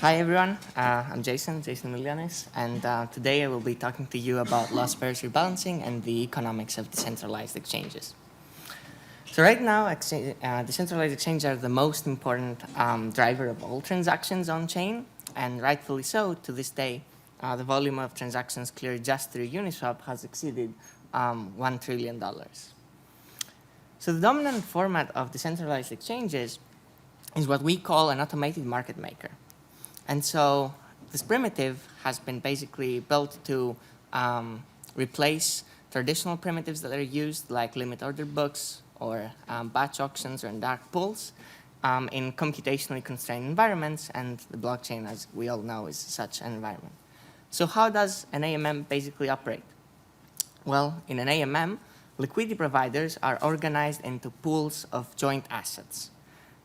Hi everyone, I'm Jason Milionis, and today I will be talking to you about loss-versus-rebalancing and the economics of decentralized exchanges. So right now, decentralized exchanges are the most important driver of all transactions on-chain, and rightfully so. To this day, the volume of transactions cleared just through Uniswap has exceeded $1 trillion. So the dominant format of decentralized exchanges is what we call an automated market maker. And so this primitive has been basically built to replace traditional primitives that are used, like limit order books or batch auctions or dark pools in computationally constrained environments, and the blockchain, as we all know, is such an environment. So how does an AMM basically operate? Well, in an AMM, liquidity providers are organized into pools of joint assets.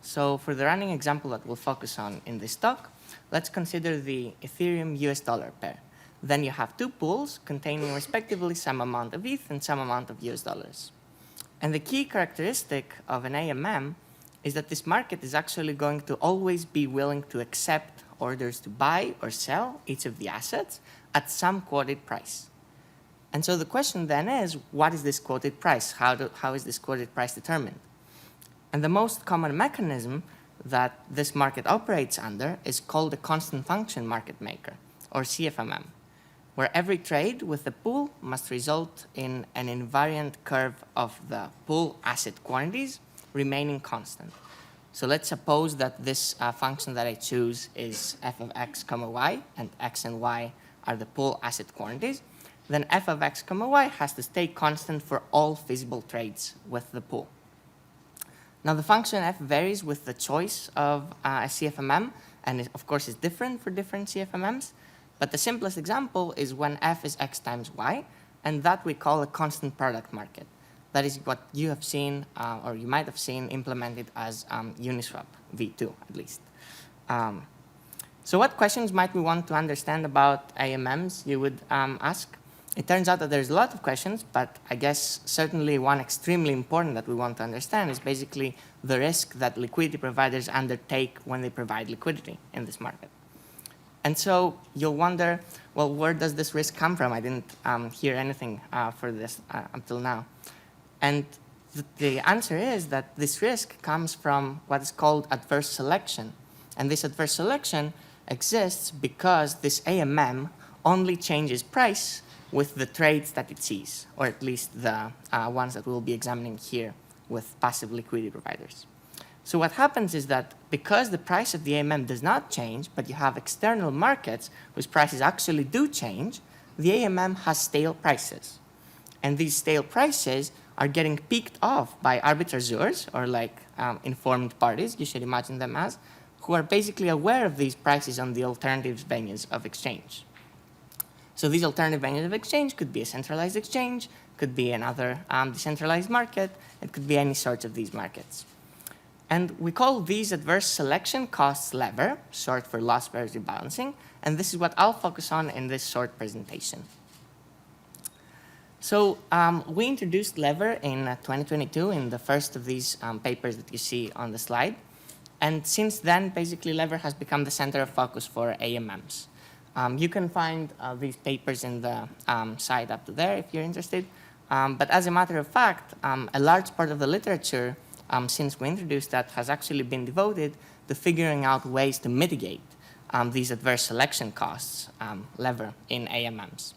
So for the running example that we'll focus on in this talk, let's consider the Ethereum US dollar pair. Then you have two pools containing respectively some amount of ETH and some amount of US dollars. And the key characteristic of an AMM is that this market is actually going to always be willing to accept orders to buy or sell each of the assets at some quoted price. And so the question then is, what is this quoted price? How is this quoted price determined? And the most common mechanism that this market operates under is called a constant function market maker, or CFMM, where every trade with the pool must result in an invariant curve of the pool asset quantities remaining constant. So let's suppose that this function that I choose is f of x comma y, and x and y are the pool asset quantities. Then f of x comma y has to stay constant for all feasible trades with the pool. Now, the function f varies with the choice of a CFMM, and it, of course, is different for different CFMMs. But the simplest example is when f is x times y, and that we call a constant product market. That is what you have seen, or you might have seen implemented as Uniswap v2, at least. So what questions might we want to understand about AMMs, you would ask? It turns out that there's a lot of questions, but I guess certainly one extremely important that we want to understand is basically the risk that liquidity providers undertake when they provide liquidity in this market. And so you'll wonder, well, where does this risk come from? I didn't hear anything for this until now. And the answer is that this risk comes from what is called adverse selection. And this adverse selection exists because this AMM only changes price with the trades that it sees, or at least the ones that we'll be examining here with passive liquidity providers. So what happens is that because the price of the AMM does not change, but you have external markets whose prices actually do change, the AMM has stale prices. And these stale prices are getting peaked off by arbitrageurs, or like informed parties, you should imagine them as, who are basically aware of these prices on the alternative venues of exchange. So these alternative venues of exchange could be a centralized exchange, could be another decentralized market, it could be any sort of these markets. And we call these adverse selection costs lever, short for loss-versus-rebalancing, and this is what I'll focus on in this short presentation. So we introduced lever in 2022 in the first of these papers that you see on the slide. And since then, basically, lever has become the center of focus for AMMs. You can find these papers in the site up to there if you're interested. But as a matter of fact, a large part of the literature since we introduced that has actually been devoted to figuring out ways to mitigate these adverse selection costs lever in AMMs.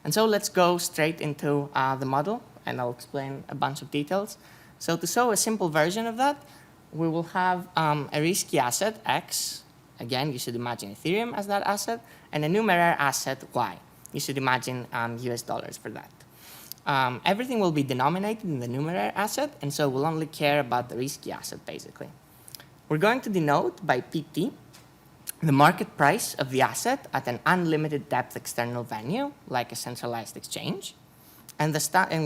And so let's go straight into the model, and I'll explain a bunch of details. So to show a simple version of that, we will have a risky asset, X. Again, you should imagine Ethereum as that asset, and a numeraire asset, Y. You should imagine US dollars for that. Everything will be denominated in the numeraire asset, and so we'll only care about the risky asset, basically. We're going to denote by PT the market price of the asset at an unlimited depth external venue, like a centralized exchange. And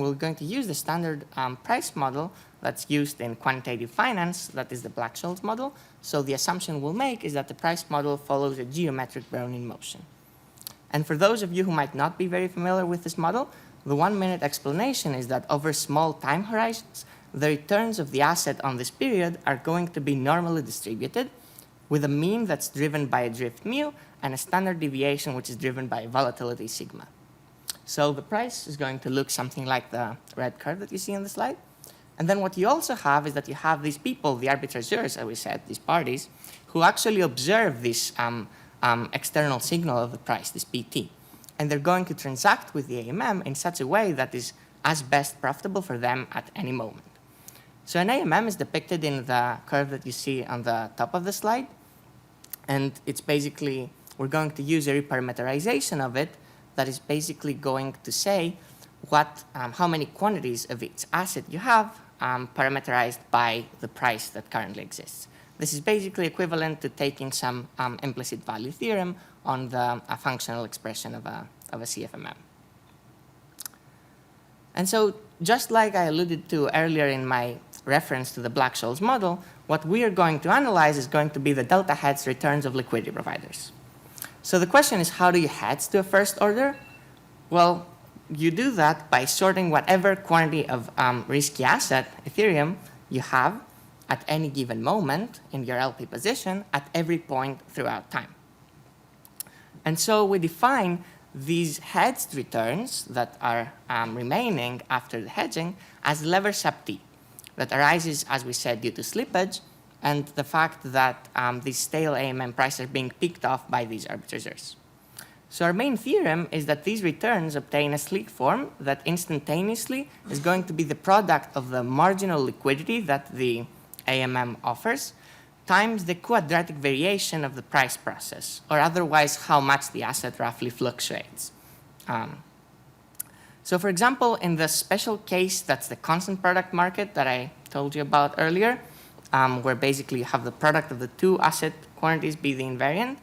we're going to use the standard price model that's used in quantitative finance, that is the Black-Scholes model. So the assumption we'll make is that the price model follows a geometric Brownian motion. And for those of you who might not be very familiar with this model, the 1-minute explanation is that over small time horizons, the returns of the asset on this period are going to be normally distributed, with a mean that's driven by a drift mu and a standard deviation which is driven by volatility sigma. So the price is going to look something like the red curve that you see on the slide. And then what you also have is that you have these people, the arbitrageurs, as we said, these parties, who actually observe this external signal of the price, this PT. And they're going to transact with the AMM in such a way that is as best profitable for them at any moment. So an AMM is depicted in the curve that you see on the top of the slide. And it's basically, we're going to use a reparameterization of it that is basically going to say how many quantities of each asset you have parameterized by the price that currently exists. This is basically equivalent to taking some implicit value theorem on the functional expression of a CFMM. And so just like I alluded to earlier in my reference to the Black-Scholes model, what we are going to analyze is going to be the delta hedge returns of liquidity providers. So the question is, how do you hedge to a first order? Well, you do that by sorting whatever quantity of risky asset, Ethereum, you have at any given moment in your LP position at every point throughout time. And so we define these hedged returns that are remaining after the hedging as lever sub T that arises, as we said, due to slippage and the fact that these stale AMM prices are being picked off by these arbitrageurs. So our main theorem is that these returns obtain a sleek form that instantaneously is going to be the product of the marginal liquidity that the AMM offers times the quadratic variation of the price process, or otherwise how much the asset roughly fluctuates. So for example, in the special case that's the constant product market that I told you about earlier, where basically you have the product of the two asset quantities be the invariant,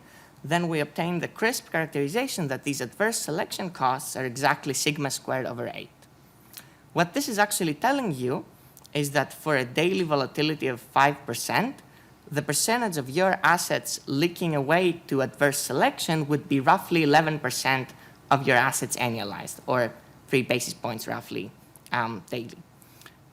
then we obtain the crisp characterization that these adverse selection costs are exactly sigma squared over 8. What this is actually telling you is that for a daily volatility of 5%, the percentage of your assets leaking away to adverse selection would be roughly 11% of your assets annualized, or 3 basis points roughly daily.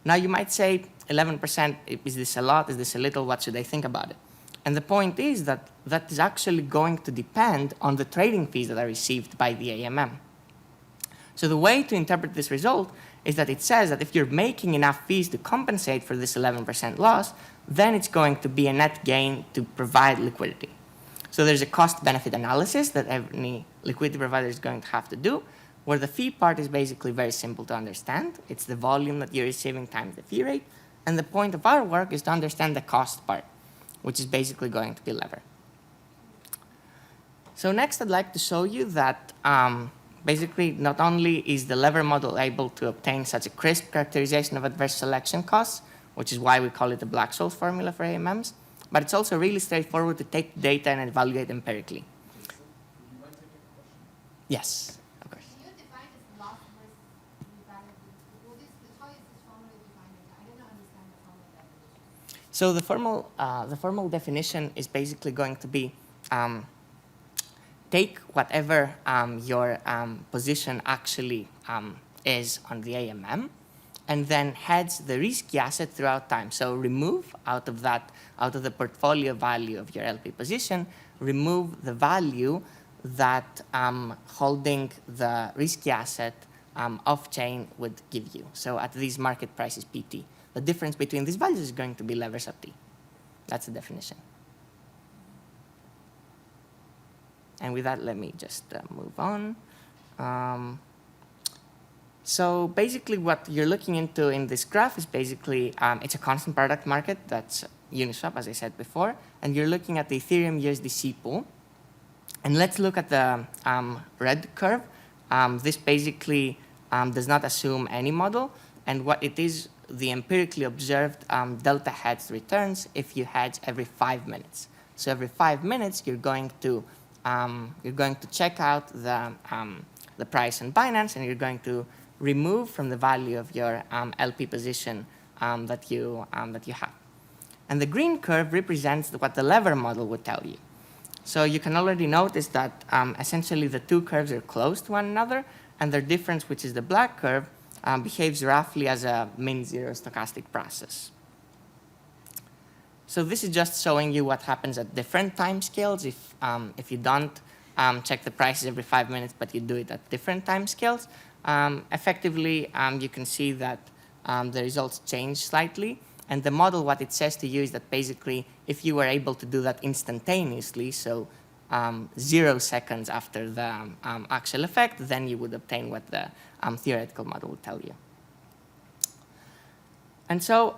Now you might say, 11%, is this a lot, is this a little, what should I think about it? And the point is that that is actually going to depend on the trading fees that are received by the AMM. So the way to interpret this result is that it says that if you're making enough fees to compensate for this 11% loss, then it's going to be a net gain to provide liquidity. So there's a cost-benefit analysis that any liquidity provider is going to have to do, where the fee part is basically very simple to understand. It's the volume that you're receiving times the fee rate. And the point of our work is to understand the cost part, which is basically going to be lever. So next I'd like to show you that basically not only is the lever model able to obtain such a crisp characterization of adverse selection costs, which is why we call it the Black-Scholes formula for AMMs, but it's also really straightforward to take data and evaluate empirically. Yes, of course. Can you define this loss-versus-rebalancing? How is this formula defined? I don't understand the formula definition. So the formal definition is basically going to be take whatever your position actually is on the AMM, and then hedge the risky asset throughout time. So remove out of the portfolio value of your LP position, remove the value that holding the risky asset off-chain would give you. So at these market prices PT. The difference between these values is going to be lever sub T. That's the definition. And with that, let me just move on. So basically what you're looking into in this graph is basically, it's a constant product market that's Uniswap, as I said before, and you're looking at the Ethereum USDC pool. And let's look at the red curve. This basically does not assume any model, and what it is, the empirically observed delta hedged returns if you hedge every 5 minutes. So every 5 minutes, you're going to check out the price on Binance, and you're going to remove from the value of your LP position that you have. And the green curve represents what the lever model would tell you. So you can already notice that essentially the two curves are close to one another, and their difference, which is the black curve, behaves roughly as a min-zero stochastic process. So this is just showing you what happens at different time scales if you don't check the prices every 5 minutes, but you do it at different time scales. Effectively, you can see that the results change slightly. And the model, what it says to you is that basically, if you were able to do that instantaneously, so 0 seconds after the actual effect, then you would obtain what the theoretical model would tell you. And so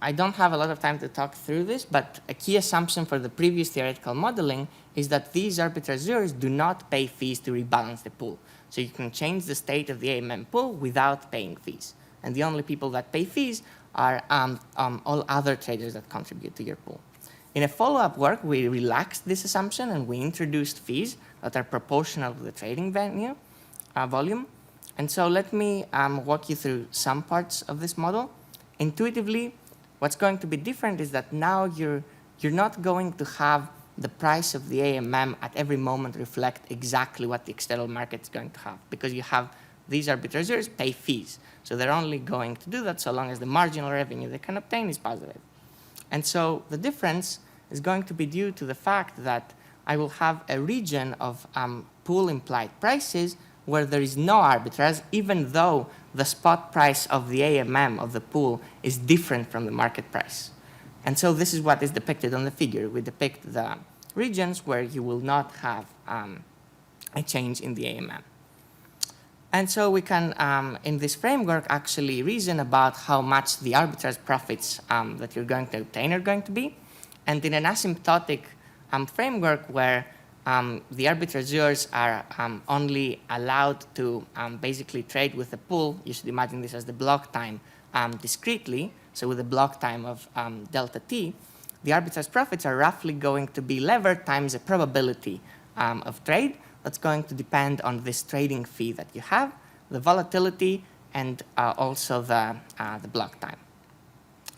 I don't have a lot of time to talk through this, but a key assumption for the previous theoretical modeling is that these arbitrageurs do not pay fees to rebalance the pool. So you can change the state of the AMM pool without paying fees. And the only people that pay fees are all other traders that contribute to your pool. In a follow-up work, we relaxed this assumption and we introduced fees that are proportional to the trading volume. And so let me walk you through some parts of this model. Intuitively, what's going to be different is that now you're not going to have the price of the AMM at every moment reflect exactly what the external market is going to have, because you have these arbitrageurs pay fees. So they're only going to do that so long as the marginal revenue they can obtain is positive. And so the difference is going to be due to the fact that I will have a region of pool implied prices where there is no arbitrage, even though the spot price of the AMM of the pool is different from the market price. And so this is what is depicted on the figure. We depict the regions where you will not have a change in the AMM. And so we can, in this framework, actually reason about how much the arbitrage profits that you're going to obtain are going to be. And in an asymptotic framework where the arbitrageurs are only allowed to basically trade with the pool, you should imagine this as the block time discretely, so with a block time of delta t, the arbitrage profits are roughly going to be levered times the probability of trade. That's going to depend on this trading fee that you have, the volatility, and also the block time.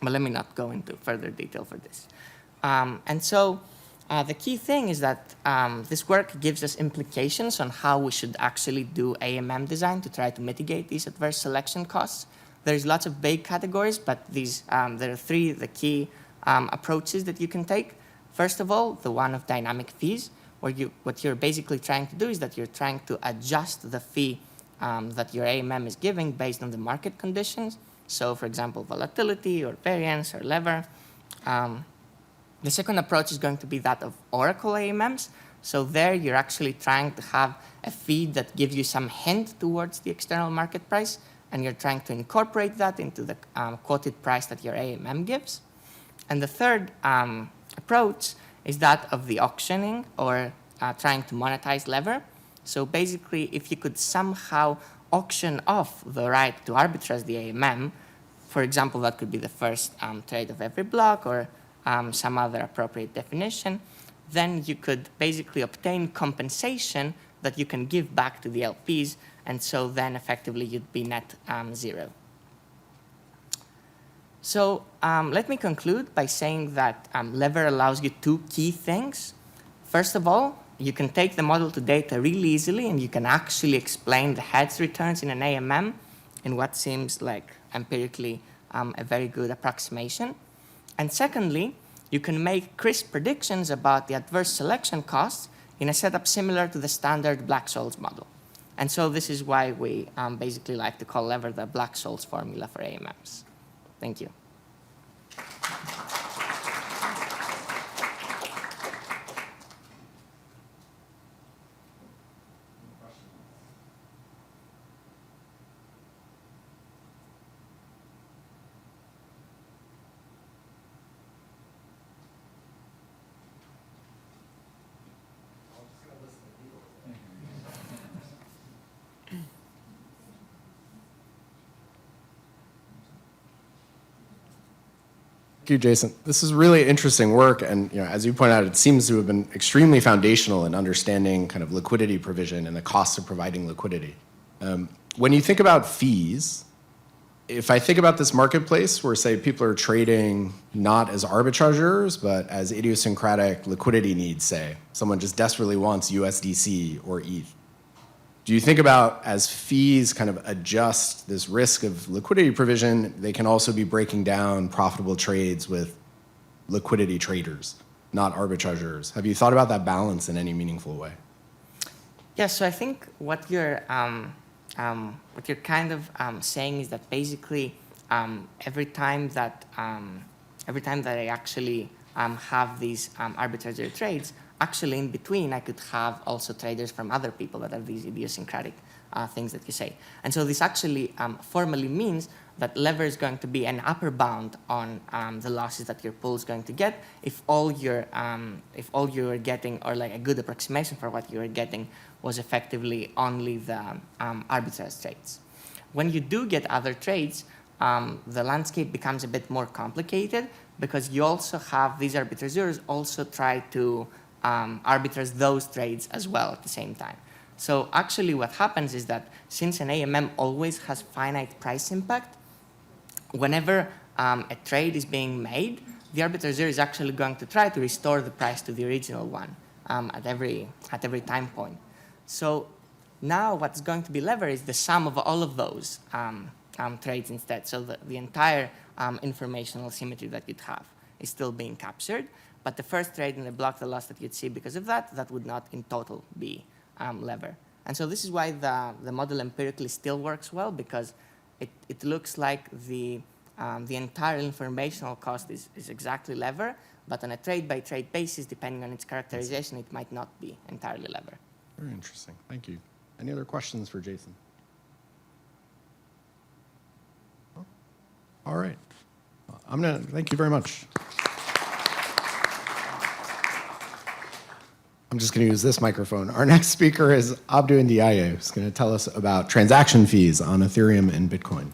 But let me not go into further detail for this. And so the key thing is that this work gives us implications on how we should actually do AMM design to try to mitigate these adverse selection costs. There's lots of big categories, but there are three the key approaches that you can take. First of all, the one of dynamic fees, where what you're basically trying to do is that you're trying to adjust the fee that your AMM is giving based on the market conditions. So, for example, volatility or variance or lever. The second approach is going to be that of Oracle AMMs. So there you're actually trying to have a fee that gives you some hint towards the external market price, and you're trying to incorporate that into the quoted price that your AMM gives. And the third approach is that of the auctioning or trying to monetize lever. So basically, if you could somehow auction off the right to arbitrage the AMM, for example, that could be the first trade of every block or some other appropriate definition, then you could basically obtain compensation that you can give back to the LPs, and so then effectively you'd be net zero. So let me conclude by saying that lever allows you two key things. First of all, you can take the model to data really easily, and you can actually explain the hedge returns in an AMM in what seems like empirically a very good approximation. And secondly, you can make crisp predictions about the adverse selection costs in a setup similar to the standard Black-Scholes model. And so this is why we basically like to call lever the Black-Scholes formula for AMMs. Thank you. Thank you, Jason. This is really interesting work, and as you point out, it seems to have been extremely foundational in understanding kind of liquidity provision and the costs of providing liquidity. When you think about fees, if I think about this marketplace where, say, people are trading not as arbitrageurs, but as idiosyncratic liquidity needs, say, someone just desperately wants USDC or ETH, do you think about as fees kind of adjust this risk of liquidity provision, they can also be breaking down profitable trades with liquidity traders, not arbitrageurs. Have you thought about that balance in any meaningful way? Yeah, so I think what you're kind of saying is that basically every time that I actually have these arbitrary trades, actually in between I could have also traders from other people that have these idiosyncratic things that you say. And so this actually formally means that lever is going to be an upper bound on the losses that your pool is going to get if all you're getting, or like a good approximation for what you're getting, was effectively only the arbitrage trades. When you do get other trades, the landscape becomes a bit more complicated because you also have these arbitrageurs also try to arbitrage those trades as well at the same time. So actually what happens is that since an AMM always has finite price impact, whenever a trade is being made, the arbitrageur is actually going to try to restore the price to the original one at every time point. So now what's going to be lever is the sum of all of those trades instead. So the entire informational symmetry that you'd have is still being captured, but the first trade in the block, the loss that you'd see because of that, that would not in total be lever. And so this is why the model empirically still works well, because it looks like the entire informational cost is exactly lever, but on a trade-by-trade basis, depending on its characterization, it might not be entirely lever. Very interesting. Thank you. Any other questions for Jason? All right. Thank you very much. I'm just going to use this microphone. Our next speaker is Abdu Ndiaye, who's going to tell us about transaction fees on Ethereum and Bitcoin.